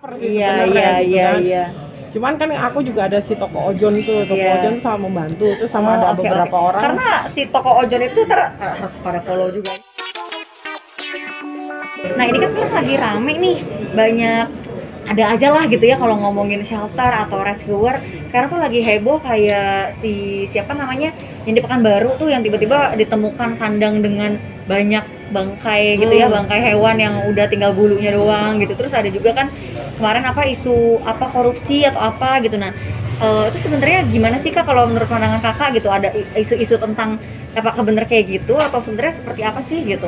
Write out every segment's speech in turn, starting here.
cover sih Iya, sebenarnya gitu iya, kan. iya. Cuman kan aku juga ada si toko Ojon tuh, Ojon tuh sama membantu, itu sama ada Oke, beberapa oke. orang. Karena si toko Ojon itu harus pada follow juga. Nah ini kan sekarang lagi rame nih, banyak ada aja lah gitu ya kalau ngomongin shelter atau rescuer. Sekarang tuh lagi heboh kayak siapa namanya yang di Pekanbaru tuh yang tiba-tiba ditemukan kandang dengan banyak bangkai gitu ya, bangkai hewan yang udah tinggal bulunya doang gitu. Terus ada juga kan kemarin isu korupsi atau apa gitu. Nah itu sebenarnya gimana sih Kak kalau menurut pandangan Kakak gitu, ada isu-isu tentang apakah bener kayak gitu atau sebenarnya seperti apa sih gitu?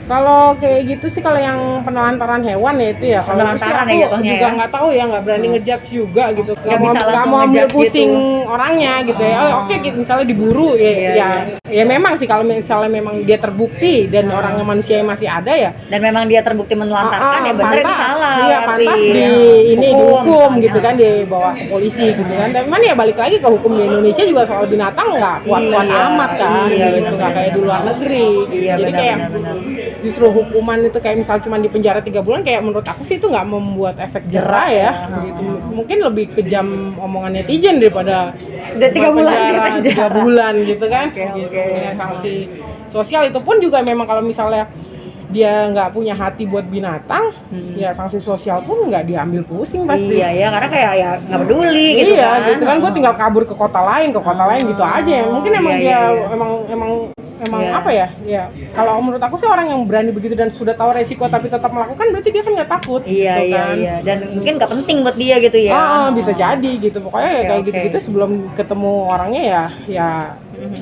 Kalau kayak gitu sih, kalau yang penelantaran hewan ya itu ya. Kalau itu sih Penelantaran aku ya jatuhnya juga ya? nggak tahu ya, nggak berani ngejudge juga gitu. Nggak bisa Nggak langsung mau ambil ngejudge pusing gitu. orangnya gitu ya. Oke, misalnya diburu ya, Iya. ya memang sih kalau misalnya memang dia terbukti dan orangnya manusia yang masih ada ya. Dan memang dia terbukti menelantarkan ya bener itu salah. Iya, berarti. pantas dihukum gitu kan, dibawa polisi gitu kan. Dan ya balik lagi ke hukum di Indonesia juga soal binatang nggak kuat-kuat amat kan, gitu nggak kayak di luar negeri. Iya, Jadi kayak justru hukuman itu kayak misal cuma di penjara 3 bulan, kayak menurut aku sih itu nggak membuat efek jerah ya gitu. Mungkin lebih kejam omongan netizen daripada Udah 3 bulan di penjara. 3 bulan gitu kan. Oke. Dengan sanksi sosial itu pun juga memang kalau misalnya dia nggak punya hati buat binatang, ya sanksi sosial pun nggak diambil pusing pasti. Iya ya, karena kayak ya nggak peduli gitu Iya, kan. gitu kan, gue tinggal kabur ke kota lain gitu aja. Mungkin emang emang Iya. apa ya? Ya, kalau menurut aku sih orang yang berani begitu dan sudah tahu resiko tapi tetap melakukan, berarti dia kan nggak takut. Iya, gitu kan. iya. Dan mungkin nggak penting buat dia gitu ya. Bisa jadi gitu. Pokoknya ya kayak Oke. gitu-gitu sebelum ketemu orangnya ya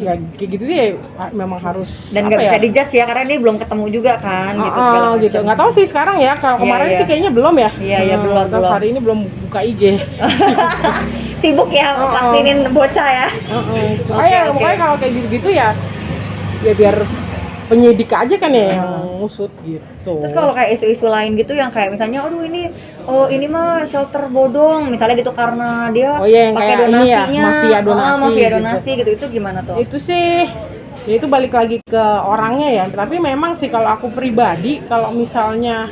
kayak gitu dia memang harus. Dan nggak bisa dijudge ya karena dia belum ketemu juga kan gitu segala macam. Gitu. Nggak tahu sih sekarang ya. Kalau kemarin Iya. sih kayaknya belum ya. Iya, belum. Hari ini belum buka IG. Sibuk ya vaksinin bocah ya. Pokoknya kalau kayak gitu-gitu ya biar penyidik aja kan ya yang ngusut gitu. Terus kalau kayak isu-isu lain gitu yang kayak misalnya aduh ini mah shelter bodong misalnya gitu karena dia yang pakai kayak donasinya ini ya, mafia donasi gitu. Itu gimana tuh? Itu sih ya itu balik lagi ke orangnya ya. Tapi memang sih kalau aku pribadi, kalau misalnya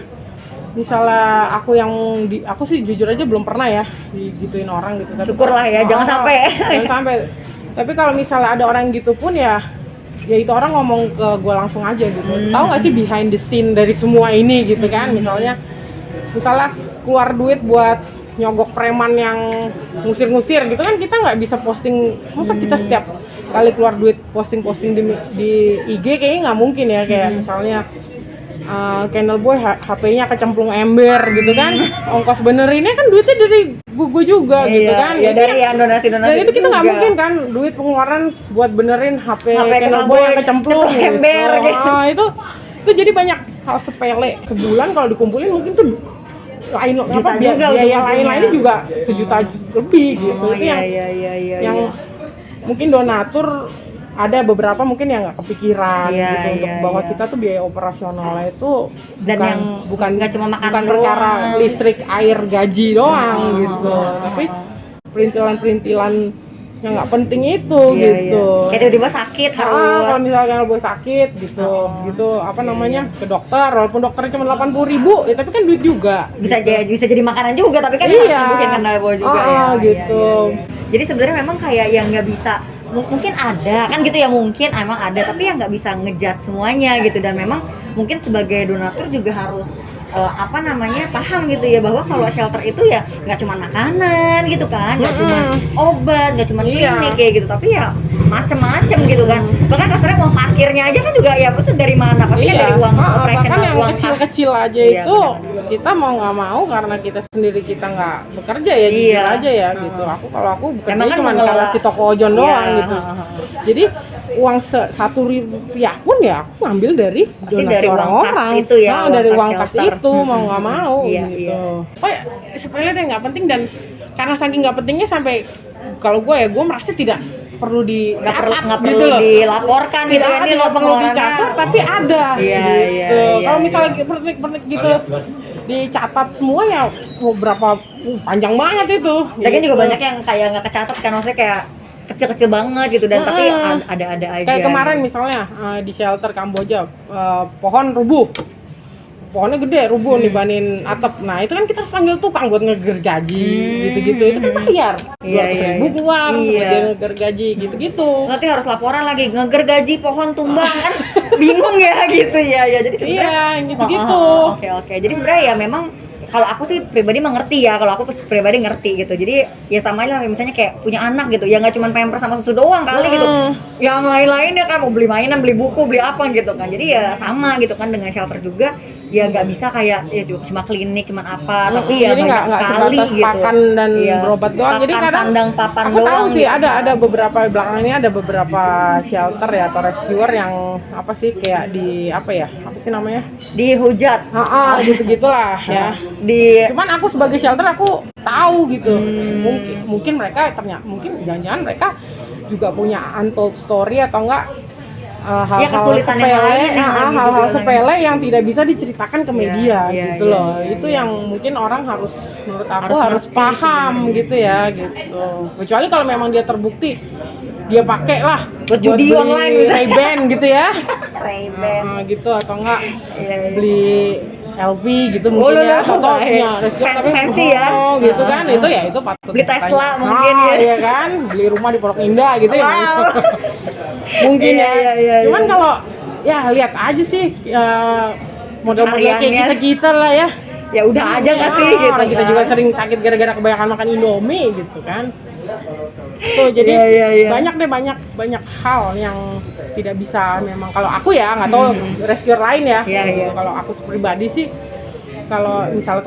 aku sih jujur aja belum pernah ya digituin orang gitu. Tapi Syukurlah ya, jangan sampai. Jangan sampai. Tapi kalau misalnya ada orang gitu pun ya itu orang ngomong ke gue langsung aja gitu. Tahu nggak sih behind the scene dari semua ini gitu kan? Misalnya keluar duit buat nyogok preman yang ngusir-ngusir gitu kan, kita nggak bisa posting. Masa kita setiap kali keluar duit posting di IG kayaknya nggak mungkin ya. Kayak misalnya Channel Boy HP-nya kecemplung ember gitu kan, ongkos benerinnya kan duitnya dari gue juga gitu kan. Ya dari yang donasi-donasi. Dan itu kita nggak mungkin kan duit pengeluaran buat benerin HP Channel Boy yang kecemplung ember gitu. Itu jadi banyak hal sepele. Sebulan kalau dikumpulin mungkin tuh biaya lain-lainnya juga sejuta lebih gitu. Itu yang mungkin donatur ada beberapa mungkin yang nggak kepikiran gitu untuk bahwa kita tuh biaya operasionalnya itu dan bukan cuma makan perkara listrik, air, gaji doang gitu, tapi perintilan yang nggak penting itu gitu. Kayak tiba-tiba sakit harus. Kalau misalnya gue sakit gitu apa namanya ke dokter, walaupun dokternya cuma 80.000, tapi kan duit juga. Bisa jadi makanan juga, tapi kan harus nyembuhin kena bawa juga gitu. Jadi sebenarnya memang kayak yang nggak bisa, mungkin ada kan gitu ya, mungkin emang ada, tapi yang nggak bisa ngejudge semuanya gitu. Dan memang mungkin sebagai donatur juga harus paham gitu ya, bahwa kalau shelter itu ya nggak cuma makanan gitu kan, nggak cuma obat, nggak cuma klinik kayak gitu, tapi ya macem-macem gitu kan. Bahkan kasarnya uang parkirnya aja kan juga ya pasti dari mana, pasti kan dari uang operasional, bahkan yang uang kecil-kecil aja itu kita mau nggak mau karena kita sendiri kita nggak bekerja ya jujur aja ya gitu. Kalau aku bekerja kan cuma karena si toko Ojon doang gitu. Jadi uang Rp1 pun ya aku ngambil dari donasi orang-orang itu ya, dari uang kas shelter. itu mau nggak mau gitu. Sepele deh, nggak penting, dan karena saking nggak pentingnya sampai kalau gue merasa tidak perlu nggak perlu gitu loh, dilaporkan gitu ya, ini lo pengeluarannya dicatat tapi ada gitu. Kalau misalnya pernik gitu dicatat semua ya berapa panjang banget itu. Lagi juga banyak yang kayak nggak kecatat kan, maksudnya kayak kecil-kecil banget gitu, dan tapi ada aja. Kayak kemarin misalnya di shelter Kamboja pohon rubuh pohonnya gede, rubuh nibanin atap. Nah itu kan kita harus panggil tukang buat ngegergaji, gitu-gitu. Itu kan bayar 200.000 keluar buat dia ngegergaji, gitu-gitu. Nanti harus laporan lagi ngegergaji pohon tumbang kan, bingung ya gitu ya. Jadi sebenarnya gitu-gitu. Oke. Jadi sebenarnya ya memang kalau aku sih pribadi mengerti ya, kalau aku pribadi ngerti gitu. Jadi ya sama lah misalnya kayak punya anak gitu, ya nggak cuma pampers sama susu doang kali gitu. Yang lain-lainnya kan mau beli mainan, beli buku, beli apa gitu kan. Jadi ya sama gitu kan dengan shelter juga. Ya nggak bisa kayak ya cuma klinik, cuma apa, tapi ya jadi banyak nggak sekali sebatas gitu. pakan dan berobat doang. Jadi kadang sandang, papan aku tahu doang sih gitu. ada beberapa belakangnya ada beberapa shelter ya atau rescuer yang apa sih kayak di apa sih namanya, Dihujat. Gitu-gitulah ya. Cuman aku sebagai shelter aku tahu gitu. Mungkin mereka ternyata jangan-jangan mereka juga punya untold story atau enggak hal-hal kesulitan yang lain, hal-hal sepele yang tidak bisa diceritakan ke media gitu loh. Itu iya. yang mungkin orang menurut aku harus paham gitu ya gitu. Kecuali kalau memang dia terbukti dia pakai lah buat judi online Ray-Ban gitu ya. Ray-Ban gitu atau enggak beli LV gitu mungkin atau punya rescuer tapi fancy ya gitu kan. Itu patut beli Tesla mungkin ya kan, beli rumah di Pondok Indah gitu ya mungkin iya. Cuman kalau ya lihat aja sih model-model kayak kita lah ya udah aja nggak sih gitu orang kita juga sering sakit gara-gara kebanyakan makan Indomie gitu kan. Tuh jadi banyak hal yang tidak bisa memang kalau aku ya nggak tahu rescuer lain ya. Gitu. Kalau aku pribadi sih kalau misalnya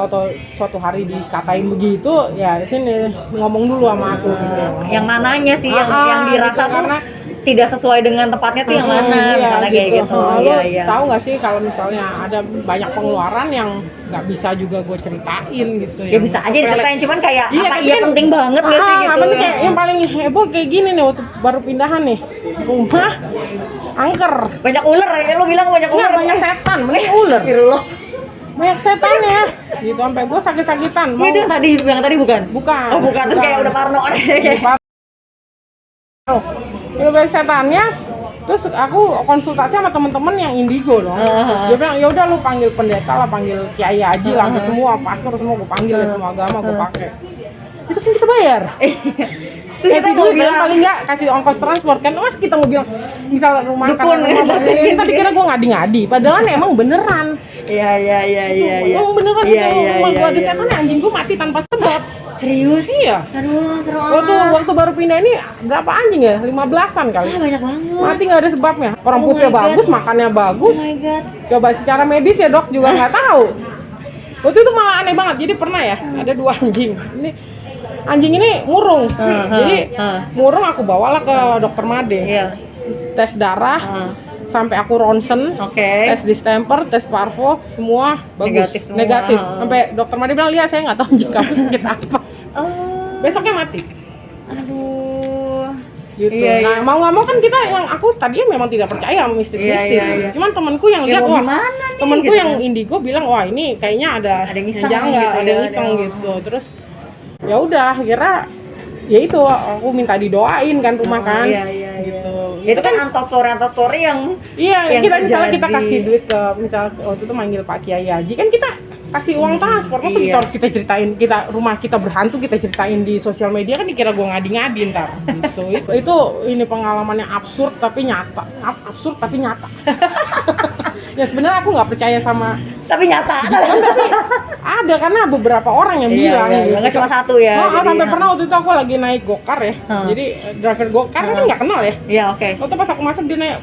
suatu hari dikatain begitu ya sini ngomong dulu sama aku gitu. Yang mananya sih yang dirasa gitu, karena tidak sesuai dengan tempatnya tuh yang mana misalnya kayak gitu. Tahu nggak sih kalau misalnya ada banyak pengeluaran yang nggak bisa juga gue ceritain gitu ya bisa aja diceritain cuman kayak penting banget nggak sih gitu kayak yang paling heboh kayak gini nih waktu baru pindahan nih rumah angker banyak ular ya lo bilang banyak ular banyak setan mending ular banyak setan ya gitu sampai gue sakit-sakitan itu yang tadi bukan terus kayak udah parno udah banyak setannya. Terus aku konsultasi sama temen-temen yang indigo dong. Terus dia bilang ya udah lu panggil pendeta lah, panggil kiai haji lah, semua pastor semua gue panggil ya, semua agama gue pakai. Itu kan kita bayar. Kasih duit kan paling nggak kasih ongkos transport kan. Mas kita mau bilang misal rumah kita dikira gue ngadi-ngadi, padahal emang beneran. Iya. Emang beneran itu rumah gue ada setan anjing gue mati tanpa sebab. Serius? Iya. Aduh, seru amat. Waktu baru pindah ini berapa anjing ya? 15-an kali. Banyak banget. Mati nggak ada sebabnya. Orang pupnya bagus, makannya bagus. Oh my god. Coba secara medis ya dok juga nggak tahu. Waktu itu malah aneh banget. Jadi pernah ya ada 2 anjing. Anjing ini murung. Jadi murung aku bawalah ke dokter Made. Iya. Tes darah. Sampai aku ronsen, tes distemper, tes parvo, semua bagus, negatif. Sampai dokter Made bilang, lihat saya nggak tahu anjing kamu sakit apa. Besoknya mati. Aduh. Gitu. Nah mau nggak mau kan kita yang aku tadinya memang tidak percaya sama mistis-mistis. Gitu. Cuman temanku yang lihat, temanku gitu. yang indigo bilang, wah ini kayaknya ada yang janggal, ada yang iseng gitu. Terus ya udah, akhirnya ya itu aku minta didoain kan rumah kan. Gitu. Itu kan untold story yang kita misalnya kita kasih duit ke misal waktu itu manggil Pak Kiai Haji kan kita kasih uang transport, masa kita harus kita ceritain rumah kita berhantu kita ceritain di sosial media kan dikira gue ngadi-ngadi ntar gitu. itu ini pengalaman yang absurd tapi nyata ya sebenarnya aku nggak percaya sama tapi nyata tapi ada karena beberapa orang yang bilang gitu. Nggak cuma satu ya sampai pernah waktu itu aku lagi naik gokar ya jadi driver gokar kan nggak kenal ya waktu pas aku masuk dia nanya,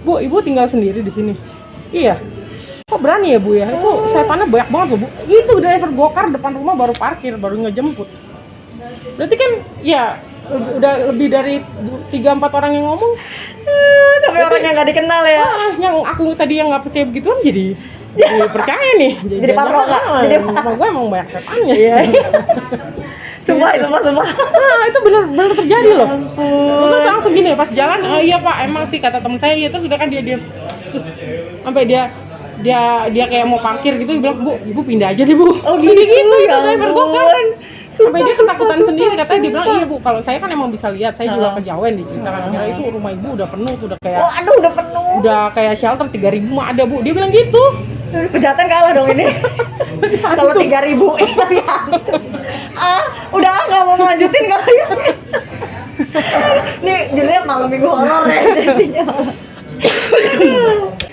Bu, ibu tinggal sendiri di sini? Iya. Kok berani ya Bu ya? Itu setannya banyak banget loh Bu. Itu driver gokar depan rumah baru parkir, baru ngejemput. Berarti kan ya udah lebih dari 3-4 orang yang ngomong. Tapi orang yang nggak dikenal ya. Yang aku tadi yang nggak percaya begituan jadi percaya nih. Jadi parno nggak? Jadi rumah gue emang banyak setannya. Sumpah. Itu benar terjadi loh. Terus langsung gini pas jalan, iya Pak, emang sih kata teman saya, ya terus udah kan dia terus sampai dia kayak mau parkir gitu, dia bilang, Bu, ibu pindah aja deh Bu. Oh gitu ya driver gokar kan. Sampai dia ketakutan sendiri, katanya dia bilang, iya Bu, kalau saya kan emang bisa lihat, saya juga kejawen diceritakan, akhirnya itu rumah ibu udah penuh tuh, udah kayak udah penuh. Udah kayak shelter 3.000 mah ada Bu, dia bilang gitu. Kejahatan kalah dong ini. Kalau 3.000 tapi hantu. Udah nggak mau lanjutin kali ya. Nih judulnya malam minggu horor ya jadinya.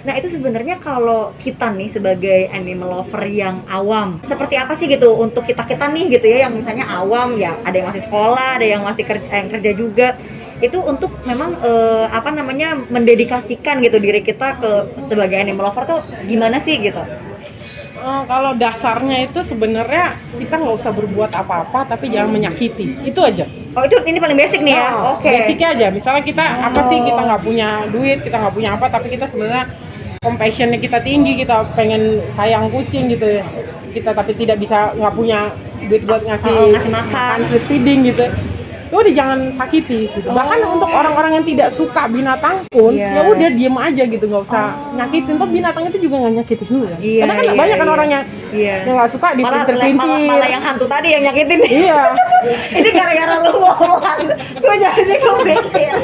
Nah itu sebenarnya kalau kita nih sebagai animal lover yang awam, seperti apa sih gitu untuk kita nih gitu ya, yang misalnya awam ya, ada yang masih sekolah, ada yang masih kerja juga, itu untuk memang mendedikasikan gitu diri kita ke sebagai animal lover tuh gimana sih gitu? Kalau dasarnya itu sebenarnya kita nggak usah berbuat apa-apa tapi jangan menyakiti, itu aja. Oh itu ini paling basic nih ya? Oke. Basicnya aja, misalnya kita apa sih, kita nggak punya duit, kita nggak punya apa, tapi kita sebenarnya compassionnya kita tinggi, kita pengen sayang kucing gitu ya, kita tapi tidak bisa, nggak punya duit buat ngasih makan, sleep feeding gitu. Udah jangan sakiti gitu. Bahkan untuk orang-orang yang tidak suka binatang pun, ya udah diem aja gitu, nggak usah nyakitin. Toh binatang itu juga nggak nyakitin lu kan. Karena kan banyak kan orang yang nggak suka dipintir-pintir. Malah yang hantu tadi yang nyakitin. Iya. Ini gara-gara lu ngomong hantu, gue jadi kepikir.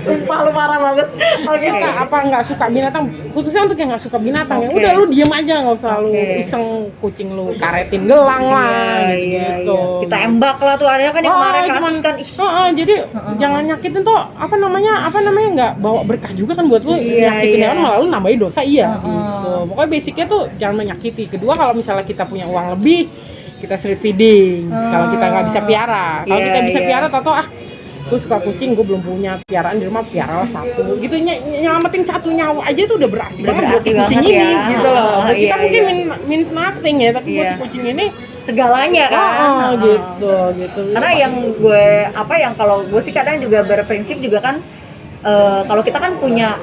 Sumpah lu parah banget. Oke. Suka apa nggak suka binatang, khususnya untuk yang nggak suka binatang ya udah lu diem aja, nggak usah lu iseng kucing lu karetin gelang lah gitu. Kita embak lah tuh, ada kan yang kemarin kasus kan. Jadi jangan nyakitin tuh apa namanya nggak bawa berkah juga kan buat lu. Nyakitin kan malah lu nambahin dosa gitu. Pokoknya basicnya tuh jangan menyakiti. Kedua, kalau misalnya kita punya uang lebih, kita street feeding. Kalau kita nggak bisa piara, kalau kita bisa piara, gue suka kucing, gue belum punya piaraan di rumah, piaralah satu gitu, nyelamatin satu nyawa aja tuh udah berarti banget buat si kucing ini gitu loh. Buat kita mungkin means nothing ya, tapi buat si kucing ini segalanya kan. Gitu. Karena yang kalau gue sih kadang juga berprinsip juga kan, kalau kita punya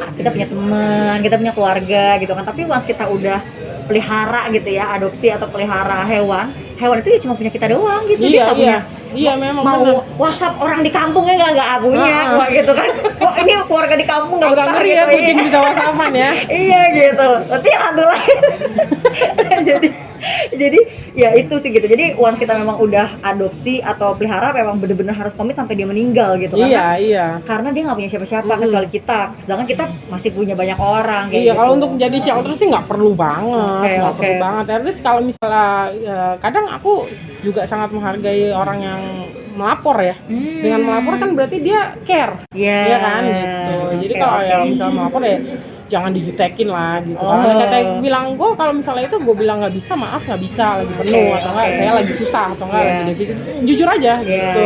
teman, kita punya keluarga gitu kan, tapi once kita udah pelihara gitu ya, adopsi atau pelihara hewan itu ya cuma punya kita doang gitu. Iya memang mau bener. WhatsApp orang di kampungnya nggak punya gitu kan. Oh ini keluarga di kampung nggak ngeri ya kucing bisa WhatsAppan ya. Iya gitu. Berarti hantu lain. jadi ya itu sih gitu. Jadi once kita memang udah adopsi atau pelihara, memang bener-bener harus komit sampai dia meninggal gitu. Karena dia nggak punya siapa-siapa kecuali kita. Sedangkan kita masih punya banyak orang. Iya gitu. Kalau untuk jadi shelter sih nggak perlu banget, perlu banget. Terus kalau misalnya kadang aku juga sangat menghargai orang yang melapor ya. Dengan melapor kan berarti dia care, ya kan gitu. Jadi kalau yang misalnya melapor ya jangan dijutekin lah gitu. Kalau mereka bilang gue, kalau misalnya itu gue bilang nggak bisa, maaf nggak bisa, lagi penuh atau enggak saya lagi susah atau enggak lagi defisit, jujur aja gitu.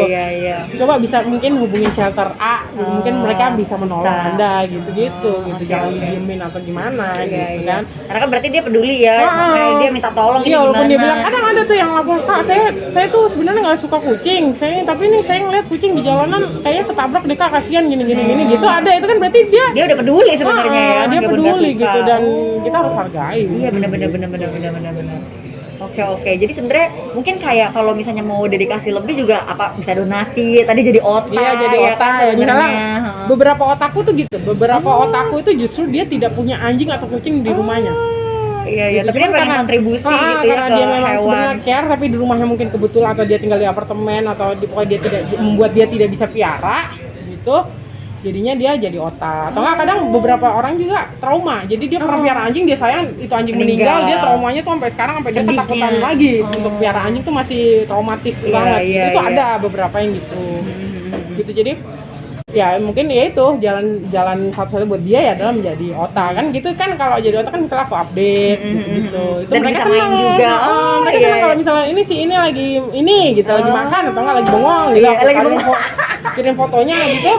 Coba bisa mungkin hubungin shelter A, mungkin mereka bisa menolong Anda gitu. Jangan didiemin atau gimana gitu kan. Karena kan berarti dia peduli ya, dia minta tolong. Iya, walaupun dia bilang, kadang ada tuh yang lapor, Kak saya tuh sebenarnya nggak suka kucing, tapi ini saya ngeliat kucing di jalanan kayaknya ketabrak deh Kak, kasihan gini gitu. Ada itu kan berarti dia udah peduli sebenarnya ya. Dia peduli gitu, dan kita harus hargai. Iya benar. Oke. Jadi sebenarnya mungkin kayak kalau misalnya mau dedikasi lebih juga bisa donasi, tadi jadi otak. Iya, jadi otak. Ya, misalnya beberapa otakku tuh gitu. Beberapa otakku itu justru dia tidak punya anjing atau kucing di rumahnya. Iya, tapi dia pengen kontribusi gitu ya ke dia memang hewan. Sebenarnya care, tapi di rumahnya mungkin kebetulan atau dia tinggal di apartemen atau pokoknya dia tidak bisa piara gitu. Jadinya dia jadi otak. Atau enggak kadang beberapa orang juga trauma. Jadi dia pernah piara anjing, dia sayang itu anjing meninggal, dia traumanya tuh sampai sekarang, sampai dia ketakutan lagi untuk piara anjing tuh masih traumatis banget. Itu ada beberapa yang gitu. Gitu, jadi ya mungkin ya itu jalan satu-satu buat dia ya adalah menjadi otak kan gitu kan. Kalau jadi otak kan misalnya aku update gitu. Itu dan mereka senang juga. Mereka senang kalau misalnya ini lagi lagi makan atau enggak lagi bengong gitu. Kirim fotonya gitu,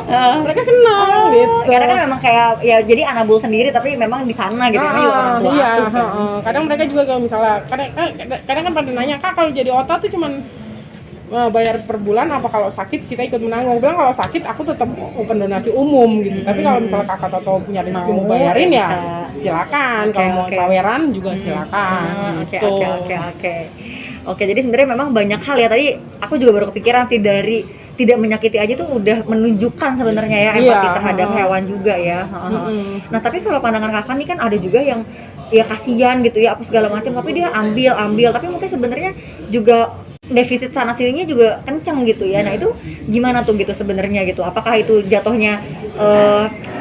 mereka senang gitu. Karena kan memang kayak ya jadi anabul sendiri tapi memang di sana gitu. Kadang mereka juga kalau misalnya kadang kan pada nanya, Kak kalau jadi otak tuh cuman bayar per bulan apa kalau sakit kita ikut menanggung? Bilang kalau sakit aku tetap open donasi umum gitu. Tapi kalau misalnya Kakak Toto punya rezeki mau bayarin ya silakan. Kalau mau saweran juga silakan. Oke, jadi sebenarnya memang banyak hal ya. Tadi aku juga baru kepikiran sih, dari tidak menyakiti aja tuh udah menunjukkan sebenarnya ya empati terhadap hewan juga ya. Nah, tapi kalau pandangan Kakak nih kan ada juga yang ya kasihan gitu ya apa segala macam, tapi dia ambil tapi mungkin sebenarnya juga defisit sana sininya juga kenceng gitu ya. Nah itu gimana tuh gitu sebenarnya gitu, apakah itu jatuhnya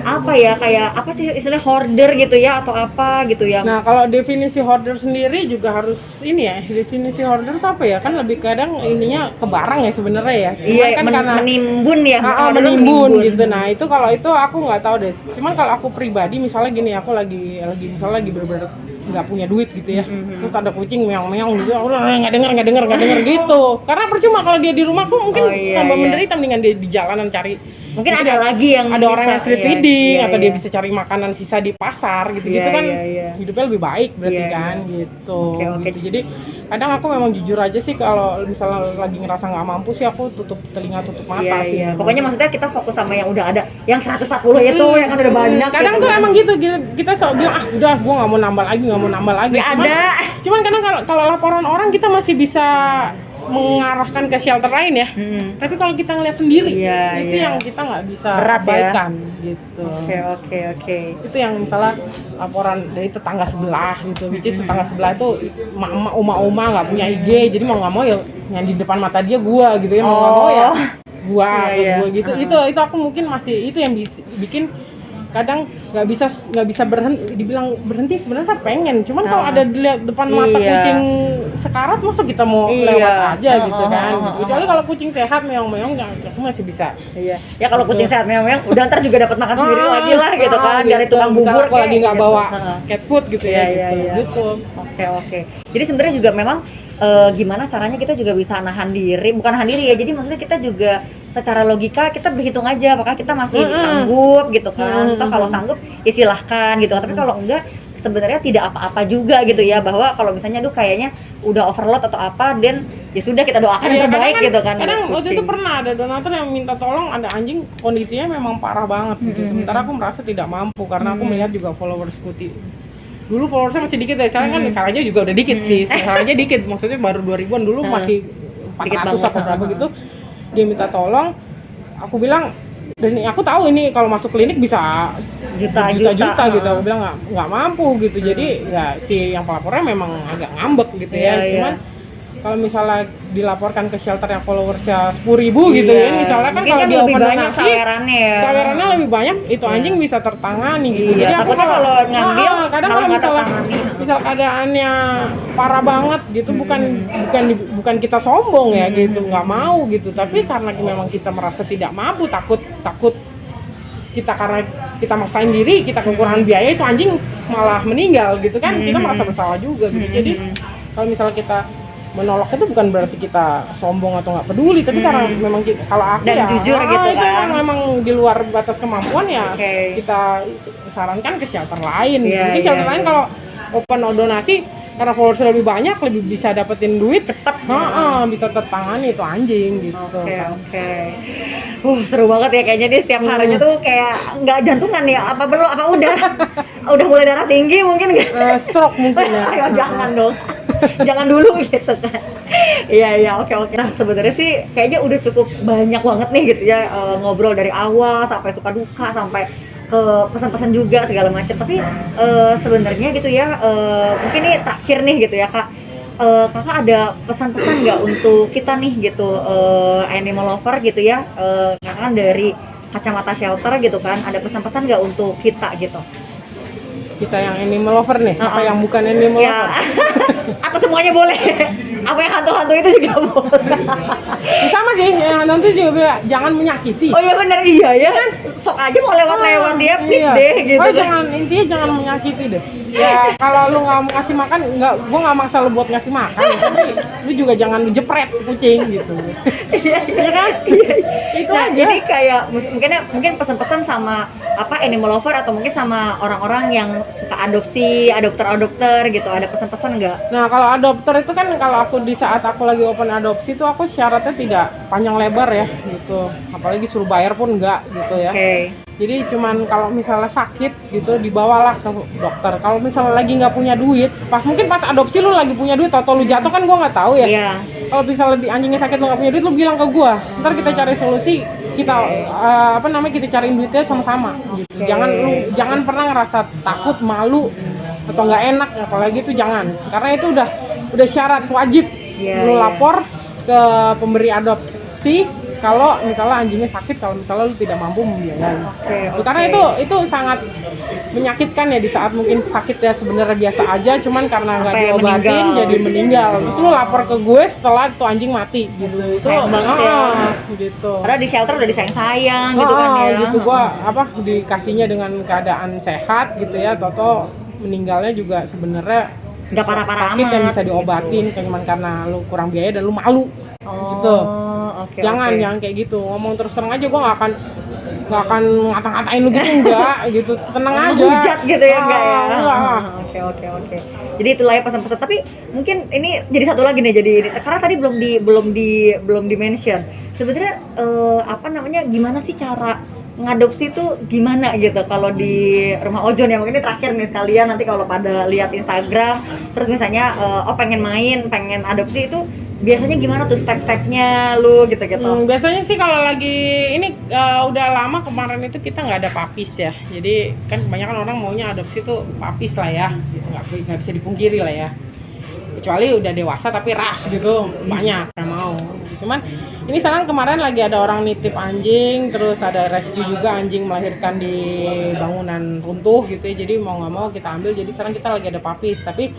apa ya, kayak apa sih istilah hoarder gitu ya atau apa gitu ya. Nah, kalau definisi hoarder sendiri juga harus ini ya. Definisi hoarder itu apa ya? Kan lebih kadang ininya ke barang ya sebenarnya ya. Cuman Iya, kan karena menimbun ya. Hoarder menimbun gitu. Nah, itu kalau itu aku nggak tahu deh. Cuman kalau aku pribadi misalnya gini, aku lagi misalnya lagi bener-bener nggak punya duit gitu ya. Terus ada kucing meong-meong gitu. Udah nggak denger gitu. Karena percuma kalau dia di rumahku mungkin tambah menderita, mendingan dia di jalanan cari. Mungkin ada lagi yang ada orang yang street feeding atau dia iya. bisa cari makanan sisa di pasar gitu-gitu Iya, kan iya. hidupnya lebih baik berarti Iya, kan iya. gitu. Oke. Gitu. Jadi kadang aku memang jujur aja sih kalau misalnya lagi ngerasa nggak mampu sih aku tutup telinga tutup mata Iya, sih. iya. Pokoknya maksudnya kita fokus sama yang udah ada, yang 140 itu yang kan udah banyak. Kadang gitu tuh kan. emang gitu kita selalu bilang udah gua nggak mau nambah lagi. Nggak ada. Cuman kadang kalau laporan orang kita masih bisa mengarahkan ke shelter lain ya. Tapi kalau kita ngeliat sendiri Iya, itu iya. yang kita nggak bisa Berat ya. abaikan gitu. Oke. Itu yang misalnya laporan dari tetangga sebelah gitu, which is tetangga sebelah itu uma nggak punya IG, jadi mau nggak mau ya yang di depan mata dia gua gitu ya, mau nggak mau ya gua Iya, gua gitu. Itu aku mungkin masih itu yang bikin kadang nggak bisa berhenti, dibilang berhenti sebenarnya pengen, cuman kalau ada dilihat depan mata kucing sekarat masa kita mau lewat aja gitu kan. Kecuali kalau kucing sehat meong-meong aku masih bisa. Iya. Ya kalau kucing sehat memang udah ntar juga dapat makan sendiri lagi lah gitu kan dari tukang bubur aku lagi nggak gitu. bawa cat food gitu ya Iya. gitu. Oke. Jadi sebenarnya juga memang gimana caranya kita juga bisa nahan diri, bukan nahan diri ya. Jadi maksudnya kita juga secara logika kita berhitung aja apakah kita masih sanggup gitu kan. Atau kalau sanggup ya silahkan gitu. Tapi kalau enggak sebenarnya tidak apa-apa juga gitu ya, bahwa kalau misalnya kayaknya udah overload atau apa, dan ya sudah kita doakan yang terbaik gitu kan. Kadang waktu itu pernah ada donatur yang minta tolong, ada anjing kondisinya memang parah banget gitu. Sementara aku merasa tidak mampu karena aku melihat juga followersku dulu followersnya masih dikit ya, sekarang kan aja juga udah dikit sih, sekarang aja dikit, maksudnya baru 2000-an, dulu masih 400 atau berapa gitu. Dia minta tolong, aku bilang, dan aku tahu ini kalau masuk klinik bisa juta-juta gitu, aku bilang nggak mampu gitu. Jadi ya si yang pelapornya memang agak ngambek gitu ya. Cuman kalau misalnya dilaporkan ke shelter yang followersnya 10.000 gitu ya, misalnya kan kalau dia open donasi, sawerannya lebih banyak, itu anjing bisa tertangani gitu. Jadi aku kalau ngambil, kadang kalau misal keadaannya parah banget gitu, bukan kita sombong ya gitu, nggak mau gitu, tapi karena memang kita merasa tidak mampu, takut kita karena kita maksain diri, kita kekurangan biaya, itu anjing malah meninggal gitu kan, kita merasa bersalah juga gitu. Jadi kalau misalnya kita menolak itu bukan berarti kita sombong atau nggak peduli, tapi karena memang kalau aku dan ya jujur gitu itu kan, memang di luar batas kemampuan ya kita sarankan ke shelter lain gitu. Jadi shelter lain kalau open donasi karena followers lebih banyak, lebih bisa dapetin duit cepet, bisa tertangani itu anjing gitu. Oke. Seru banget ya kayaknya nih, setiap harinya tuh kayak nggak jantungan ya, apa belum, apa udah mulai darah tinggi mungkin nggak? Stroke mungkin ya. Ayo jangan dong. Jangan dulu gitu kan. Iya, oke. Nah sebenarnya sih kayaknya udah cukup banyak banget nih gitu ya, ngobrol dari awal sampai suka duka, sampai ke pesan-pesan juga segala macam. Tapi sebenarnya gitu ya, mungkin nih terakhir nih gitu ya Kak, Kakak ada pesan-pesan nggak untuk kita nih gitu, animal lover gitu ya, Kakak kan dari kacamata shelter gitu kan, ada pesan-pesan nggak untuk kita gitu? Kita yang animal lover nih, apa yang bukan animal lover? Atau semuanya boleh? Apa yang hantu-hantu itu juga boleh? Sama sih, yang hantu juga bilang jangan menyakiti. Oh iya benar, iya ya kan, sok aja mau lewat-lewat dia, please deh gitu. Intinya jangan menyakiti deh. Ya kalau lu nggak mau ngasih makan, gua nggak maksa lu buat ngasih makan, tapi lu juga jangan jepret kucing gitu. Iya kan? Itu aja. Jadi kayak mungkin pesan-pesan sama animal lover atau mungkin sama orang-orang yang suka adopter gitu, ada pesan-pesan nggak? Nah kalau adopter itu kan, kalau aku di saat aku lagi open adopsi itu aku syaratnya tidak panjang lebar ya gitu, apalagi suruh bayar pun enggak gitu ya. Jadi cuman kalau misalnya sakit gitu dibawalah ke dokter. Kalau misalnya lagi nggak punya duit, mungkin pas adopsi lu lagi punya duit atau lu jatuh kan gua nggak tahu ya. Kalau misalnya anjingnya sakit lu nggak punya duit, lu bilang ke gua, ntar kita cari solusi, kita kita cariin duitnya sama-sama gitu. Jangan pernah ngerasa takut, malu atau nggak enak, apalagi itu jangan, karena itu udah syarat wajib. Lu lapor ke pemberi adopsi kalau misalnya anjingnya sakit, kalau misalnya lu tidak mampu membiayai. Karena itu sangat menyakitkan ya di saat mungkin sakit ya sebenarnya biasa aja, cuman karena nggak diobatin jadi meninggal. Terus lu lapor ke gue setelah tuh anjing mati gitu. Itu gitu. Karena di shelter udah disayang-sayang gitu kan ya. Gitu gua dikasihnya dengan keadaan sehat gitu ya, toto meninggalnya juga sebenarnya nggak parah-parah sakit amat yang bisa diobatin, cuman karena lu kurang biaya dan lu malu. Gitu. Jangan kayak gitu. Ngomong terus terang aja, gua nggak akan ngata-ngatain lu gitu, enggak gitu. Tenang aja. Hujat gitu ya, enggak ya. Oke. Jadi itulah ya pesan-pesan. Tapi mungkin ini jadi satu lagi nih, karena tadi belum di mention. Sebenarnya gimana sih cara ngadopsi tuh gimana gitu kalau di rumah Ojon ya, mungkin ini terakhir nih kalian nanti kalau pada lihat Instagram terus misalnya pengen adopsi itu biasanya gimana tuh step-stepnya lu gitu-gitu? Biasanya sih kalau lagi ini udah lama kemarin itu kita nggak ada papis ya, jadi kan kebanyakan orang maunya adopsi tuh papis lah ya, gitu. Nggak bisa dipungkiri lah ya, kecuali udah dewasa tapi ras gitu banyak yang mau. Cuman ini sekarang kemarin lagi ada orang nitip anjing, terus ada rescue juga anjing melahirkan di bangunan runtuh gitu ya, jadi mau nggak mau kita ambil. Jadi sekarang kita lagi ada papis tapi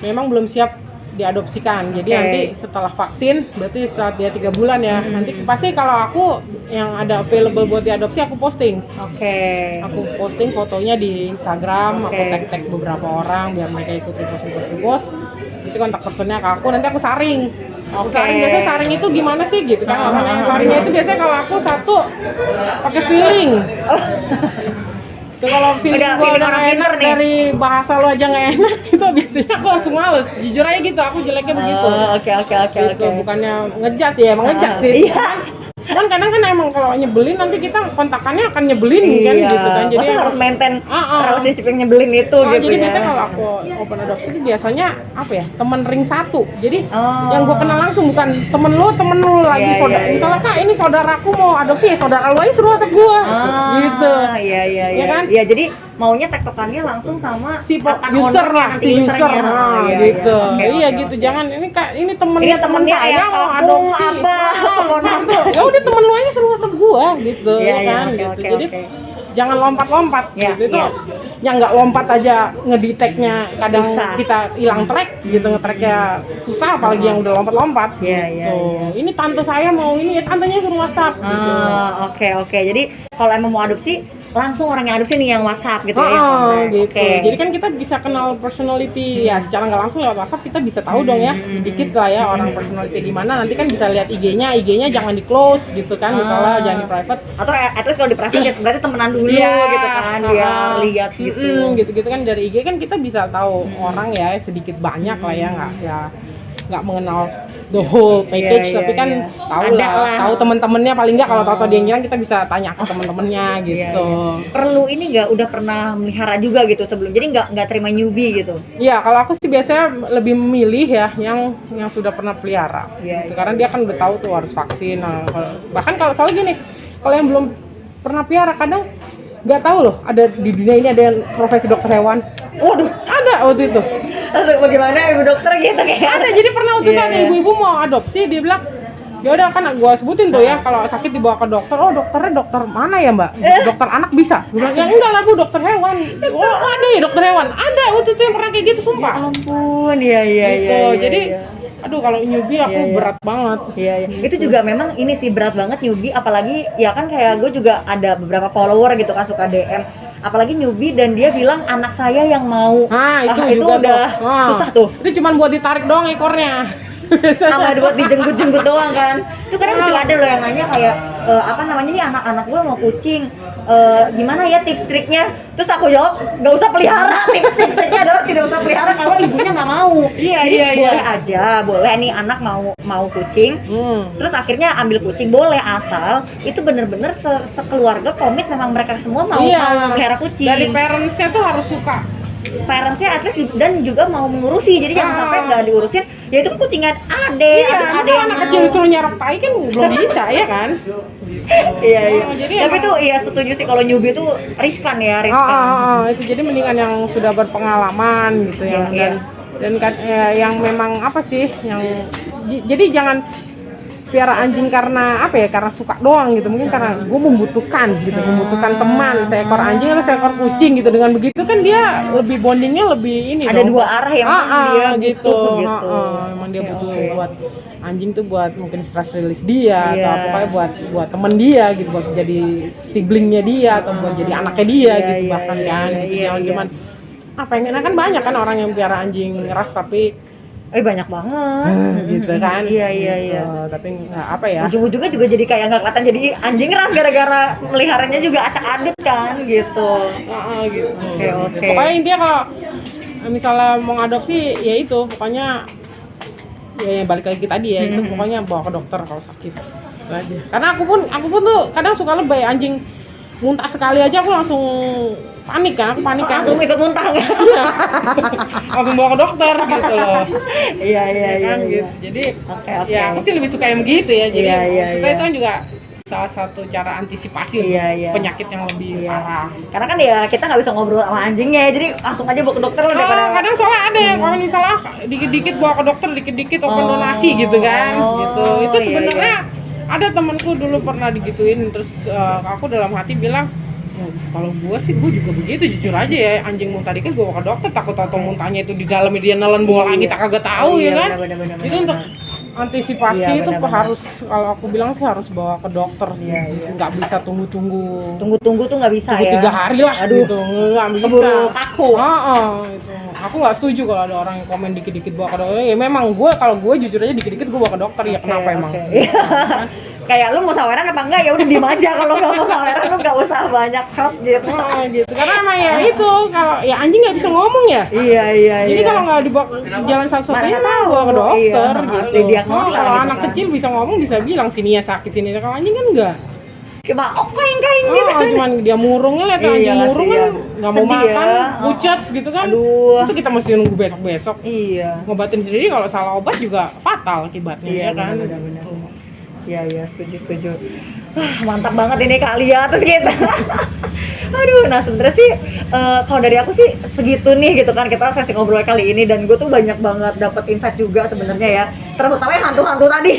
memang belum siap diadopsikan. Jadi nanti setelah vaksin, berarti setelah dia 3 bulan ya, nanti pasti kalau aku yang ada available buat diadopsi aku posting. Aku posting fotonya di Instagram, aku tag beberapa orang biar mereka ikut repost. Itu kontak personnya ke aku, nanti aku saring. Biasanya saring itu gimana sih gitu kan? Orang yang saringnya itu biasanya kalau aku satu pakai feeling. Tuh kalau feeling gue udah gak enak nih, dari bahasa lo aja gak enak gitu, biasanya aku langsung males. Jujur aja gitu, aku jeleknya begitu. Oke. Bukannya ngejat sih, emang ngejat sih. Cuman kadang kan emang kalau nyebelin nanti kita kontakannya akan nyebelin kan gitu kan. Jadi harus maintain relationship yang nyebelin itu gitu. Jadi biasanya kalau aku open adopsi itu biasanya temen ring 1. Jadi yang gue kenal langsung, bukan temen lu lagi saudara. Misalnya Kak ini saudaraku mau adopsi, ya saudara lu aja suruh WhatsApp gue. Gitu. Iya kan? Iya, jadi maunya tektokannya langsung sama si user gitu. Iya gitu. Jangan ini Kak, ini temen saya mau adopsi. Ya udah temen lu aja suruh WhatsApp gua gitu kan gitu. Jadi jangan lompat-lompat gitu. Itu yang nggak lompat aja ngedetectnya kadang susah. Kita hilang track gitu, ngetracknya susah, apalagi yang udah lompat-lompat gitu. Ini tante saya mau ini, ya tantenya suruh WhatsApp gitu. Oke. Jadi kalau emang mau adopsi langsung orang yang adopsi nih yang WhatsApp gitu gitu. Jadi kan kita bisa kenal personality ya secara nggak langsung lewat WhatsApp, kita bisa tahu dong ya dikit lah ya orang personality di mana. Nanti kan bisa lihat IG-nya jangan di close gitu kan, misalnya jangan di private. Atau at least kalau di private berarti temenan dulu gitu kan, biar lihat gitu kan. Dari IG kan kita bisa tahu orang ya sedikit banyak lah ya, nggak mengenal the whole package, tapi kan tahu teman-temannya paling nggak, kalau tahu dia ngilang kita bisa tanya ke teman-temannya gitu. Perlu ini nggak udah pernah melihara juga gitu sebelum, jadi nggak terima newbie gitu? Iya, kalau aku sih biasanya lebih memilih ya yang sudah pernah pelihara, gitu. Karena dia kan udah tahu tuh harus vaksin. Bahkan kalau soalnya gini, kalau yang belum pernah pelihara kadang nggak tahu loh ada di dunia ini ada yang profesi dokter hewan. Waduh, ada waktu itu. Bagaimana ibu dokter gitu kayak? Ada, jadi pernah waktu itu ada ibu-ibu mau adopsi, dia bilang ya udah kan gue sebutin tuh ya kalau sakit dibawa ke dokter. Oh dokternya dokter mana ya mbak? Dokter anak bisa? Gue bilang ya enggak lah bu, dokter hewan. Oh ada ya dokter hewan? Ada waktu itu yang pernah kayak gitu, sumpah. Ya ampun, iya. Jadi aduh kalau newbie aku berat banget. Iya. Itu juga memang ini sih berat banget newbie, apalagi ya kan kayak gue juga ada beberapa follower gitu kan suka DM, apalagi newbie dan dia bilang anak saya yang mau. Itu juga udah susah tuh. Itu cuma buat ditarik doang ekornya. Sama buat dijenggut-jenggut doang kan. Itu kadang juga ada loh yang nanya kayak nih anak-anak gue mau kucing, gimana ya tips triknya? Terus aku jawab nggak usah pelihara, tips triknya adalah tidak usah pelihara kalau ibunya nggak mau. Boleh aja, boleh nih anak mau kucing, terus akhirnya ambil kucing boleh, asal itu bener-bener sekeluarga komit memang mereka semua mau pelihara kucing. Dari parentsnya tuh harus suka. Parentsnya at least dan juga mau mengurusi, jadi jangan sampai nggak diurusin. Ya itu kan kucingnya adik yang anak kecil disuruh nyarap tai kan belum bisa ya kan. Iya. Tapi tuh setuju sih kalau newbie tuh riskan. Itu jadi mendingan yang sudah berpengalaman gitu dan yang memang apa sih yang jadi jangan piara anjing karena apa ya? Karena suka doang gitu. Mungkin karena gue membutuhkan gitu, membutuhkan teman, seekor anjing atau seekor kucing gitu. Dengan begitu kan dia lebih bondingnya lebih ini. Ada dua arah yang dia gitu. butuh gitu. Emang dia Oke, butuh oke. buat anjing tuh buat mungkin stress release dia Iya. atau pokoknya buat temen dia gitu, buat jadi siblingnya dia atau buat jadi anaknya dia Iya, gitu iya, bahkan iya, kan iya, gitu. iya, Jangan iya. cuman pengen kan banyak kan orang yang piara anjing ras tapi Banyak banget. gitu kan. Iya, iya, Gitu. iya. Tapi nggak apa ya. Ujung-ujungnya juga jadi kayak nggak kelihatan jadi anjing ras gara-gara meliharanya juga acak-adut kan gitu. Gitu. Oke. Pokoknya intinya kalau misalnya mau ngadopsi ya itu pokoknya ya balik lagi tadi ya itu pokoknya bawa ke dokter kalau sakit. Itu aja. Karena aku pun tuh kadang suka lebay anjing muntah sekali aja aku langsung panik kan, Langsung ikut muntah nggak? langsung bawa ke dokter gitu loh. Iya, iya, iya. Kan iya. gitu. Jadi Oke, oke. ya aku sih lebih suka yang begitu ya. Jadi Iya, iya, maksudnya iya. itu kan juga salah satu cara antisipasi untuk Iya, iya. penyakit yang lebih parah. Karena kan ya kita nggak bisa ngobrol sama anjingnya, jadi langsung aja bawa ke dokter lah daripada. Kadang soalnya ada ya kalau misalnya dikit-dikit bawa ke dokter, dikit-dikit open donasi gitu kan, gitu. Itu Iya, sebenarnya ada temanku dulu pernah digituin, terus aku dalam hati bilang, "Ya, kalau gua sih gua juga begitu jujur aja ya, anjing muntah dikit gua bawa ke dokter, takut tahu muntahnya itu di dalam dia nelen bawa lagi tak kagak tahu ya kan." Bener. Itu untuk antisipasi Iya, itu benar-benar. harus, kalau aku bilang sih harus bawa ke dokter sih, Iya, iya. nggak bisa tunggu-tunggu. Tunggu tuh nggak bisa Tunggu ya. 3 hari lah Aduh, gitu, nggak bisa. keburu kaku. Itu. Aku nggak setuju kalau ada orang yang komen dikit-dikit bawa ke dokter. Ya memang kalau gue jujur aja dikit-dikit gue bawa ke dokter ya kenapa Oke, emang? oke. Kayak lu mau saweran apa enggak ya udah diem aja, kalau nggak mau saweran lu nggak usah banyak shot gitu. Gitu. Karena emang ya itu kalau ya anjing nggak bisa ngomong ya. Iya. Jadi kalau nggak dibawa jalan satu-satunya Mana tahu. bawa ke dokter Iya, gitu. didiagnosa Kalau gitu anak kan. kecil bisa ngomong bisa bilang sini ya sakit sini. Kalau anjing kan enggak. Cuma kain gitu. Cuman dia murungnya lihat anjing Iya, murung kan kasihan. nggak mau Sedih ya. makan, pucat gitu kan. Aduh. Terus kita mesti nunggu besok-besok. Iya. Ngobatin sendiri kalau salah obat juga fatal akibatnya Iya, ya kan. benar. Iya, setuju. Mantap banget ini Kak Lia terus gitu. Aduh, nah sebenarnya sih kalau dari aku sih segitu nih gitu kan, kita sesi ngobrol kali ini dan gue tuh banyak banget dapet insight juga sebenarnya ya, terutama yang hantu-hantu tadi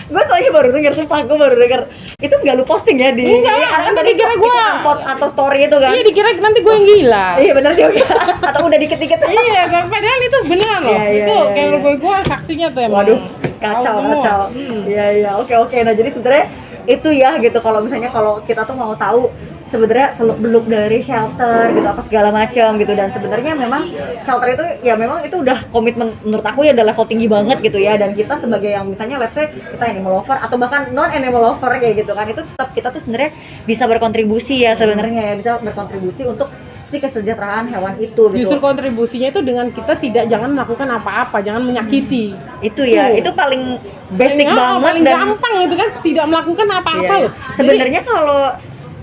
gue soalnya baru denger, sumpah gue baru denger itu nggak lu posting ya di Enggak lah, karena kan nanti tadi dikira itu gua. upload atau story itu kan. Iya dikira nanti gue yang gila. Iya benar juga. Atau udah dikit-dikit. Iya, padahal itu beneran loh. Iya, Itu iya, kayak iya. gue saksinya tuh emang. Waduh, Tahu semua. kacau. Iya, oke. Nah, jadi sebenarnya itu ya gitu, kalau misalnya kalau kita tuh mau tahu sebenarnya seluk-beluk dari shelter gitu apa segala macam gitu, dan sebenarnya memang shelter itu ya memang itu udah komitmen menurut aku ya udah level tinggi banget gitu ya, dan kita sebagai yang misalnya let's say kita animal lover atau bahkan non animal lover kayak gitu kan, itu tetap kita tuh sebenarnya bisa berkontribusi ya sebenarnya ya, bisa berkontribusi untuk si kesejahteraan hewan itu gitu. Justru kontribusinya itu dengan kita jangan melakukan apa-apa, jangan menyakiti. Itu ya, Tuh. itu paling basic banget paling dan gampang itu kan, tidak melakukan apa-apa iya. loh. Sebenarnya kalau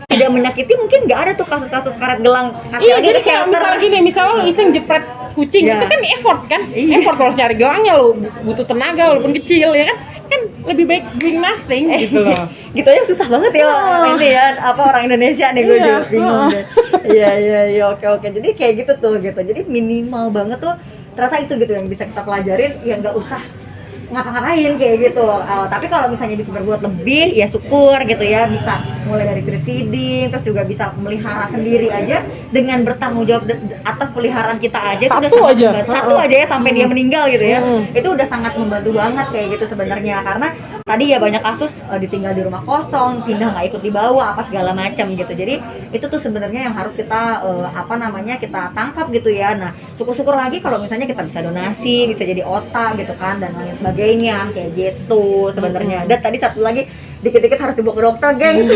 tidak menyakiti mungkin nggak ada tuh kasus-kasus karet gelang. Iya, jadi kayak misalnya gini, misalnya lo iseng jepret kucing, Iya. itu kan effort kan? Iya. Effort kalau nyari gelangnya lo butuh tenaga walaupun kecil ya kan? Kan lebih baik doing nothing gitu loh. Gitu aja susah banget ya ini ya, apa orang Indonesia nih gue Iya. juga bingung deh. Iya, oke. Jadi kayak gitu tuh gitu. Jadi minimal banget tuh ternyata itu gitu yang bisa kita pelajarin, ya nggak usah ngapa-ngapain kayak gitu. Tapi kalau misalnya bisa berbuat lebih ya syukur gitu ya, bisa mulai dari free feeding, terus juga bisa melihara sendiri aja dengan bertanggung jawab atas peliharaan kita aja. Itu udah Satu sangat aja. membantu. Satu aja ya sampai dia meninggal gitu ya. Hmm. Itu udah sangat membantu banget kayak gitu sebenarnya, karena tadi ya banyak kasus ditinggal di rumah kosong, pindah nggak ikut dibawa apa segala macam gitu. Jadi itu tuh sebenarnya yang harus kita kita tangkap gitu ya. Nah, syukur-syukur lagi kalau misalnya kita bisa donasi, bisa jadi otak gitu kan, dan lain sebagainya kayak gitu sebenarnya. Dan tadi satu lagi, dikit-dikit harus dibawa ke dokter, gengs.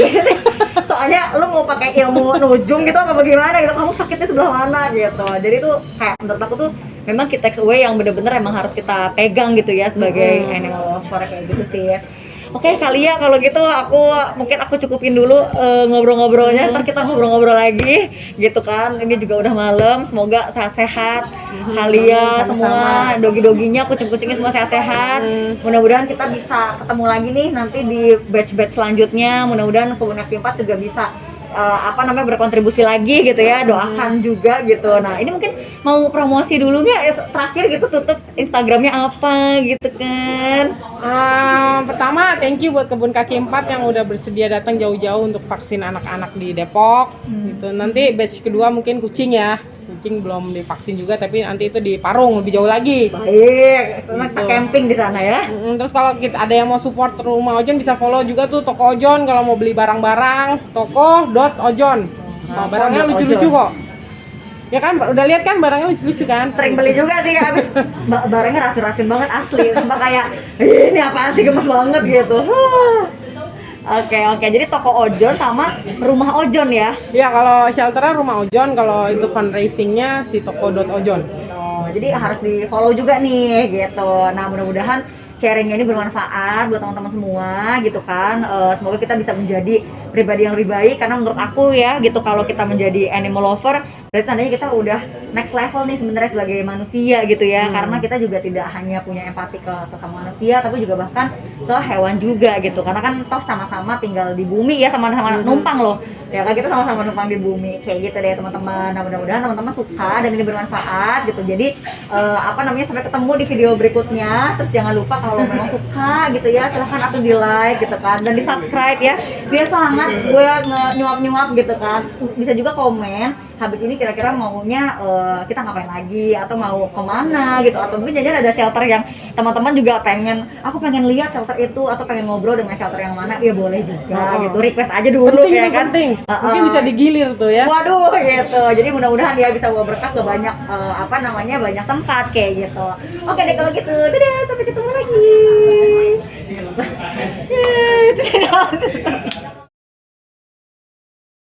Soalnya lo mau pakai ilmu nujum gitu apa bagaimana gitu, kamu sakitnya sebelah mana gitu. Jadi tuh kayak menurut aku tuh memang kita take away yang bener-bener emang harus kita pegang gitu ya sebagai animal lover kayak gitu sih. Oke kali ya kalau gitu aku cukupin dulu ngobrol-ngobrolnya, ntar kita ngobrol-ngobrol lagi gitu kan. Ini juga udah malam, semoga sehat-sehat kali ya semua, dogi-doginya, kucing-kucingnya semua sehat-sehat. Mudah-mudahan kita bisa ketemu lagi nih nanti di batch-batch selanjutnya. Mudah-mudahan Kebun Aki 4 juga bisa apa namanya berkontribusi lagi gitu ya, doakan juga gitu. Nah ini mungkin mau promosi dulu nggak terakhir gitu, tutup Instagramnya apa gitu kan? Pertama, thank you buat Kebun Kaki 4 yang udah bersedia datang jauh-jauh untuk vaksin anak-anak di Depok. Gitu. Nanti batch kedua mungkin kucing ya. Kucing belum divaksin juga, tapi nanti itu di Parung lebih jauh lagi. Baik, kita Gitu. camping di sana ya. Terus kalau ada yang mau support rumah Ojon bisa follow juga tuh toko Ojon kalau mau beli barang-barang, toko.ojon. Nah, barangnya lucu-lucu kok. Ya kan, udah lihat kan barangnya lucu-lucu kan? Sering beli juga sih, habis barangnya racun-racun banget asli, sumpah kayak ini apaan sih, gemes banget gitu. Oke, jadi toko Ojon sama rumah Ojon ya. Iya, kalau shelternya rumah Ojon, kalau itu fundraisingnya si toko.ojon. Oh, jadi harus di follow juga nih gitu. Nah mudah-mudahan sharingnya ini bermanfaat buat teman-teman semua gitu kan. Semoga kita bisa menjadi pribadi yang lebih baik, karena menurut aku ya gitu, kalau kita menjadi animal lover berarti tandanya kita udah next level nih sebenarnya sebagai manusia gitu ya. Karena kita juga tidak hanya punya empati ke sesama manusia, tapi juga bahkan ke hewan juga gitu, karena kan toh sama-sama tinggal di bumi ya, sama-sama numpang loh ya kan, kita sama-sama numpang di bumi kayak gitu deh teman-teman. Nah mudah-mudahan teman-teman suka dan ini bermanfaat gitu. Jadi apa namanya, sampai ketemu di video berikutnya. Terus jangan lupa kalau memang suka gitu ya, silahkan atuh di like gitu kan, dan di subscribe ya, biar semangat gue nyuap-nyuap gitu kan. Bisa juga komen habis ini kira-kira maunya kita ngapain lagi, atau mau kemana gitu, atau mungkin jajan ada shelter yang teman-teman juga pengen, aku pengen lihat shelter itu, atau pengen ngobrol dengan shelter yang mana, ya boleh juga gitu, request aja dulu Penting ya itu kan. penting. Mungkin bisa digilir tuh ya. Waduh gitu, jadi mudah-mudahan ya bisa bawa berkah ke banyak apa namanya, banyak tempat kayak gitu. Oke deh kalau gitu, dadah, sampai ketemu lagi. Yeay.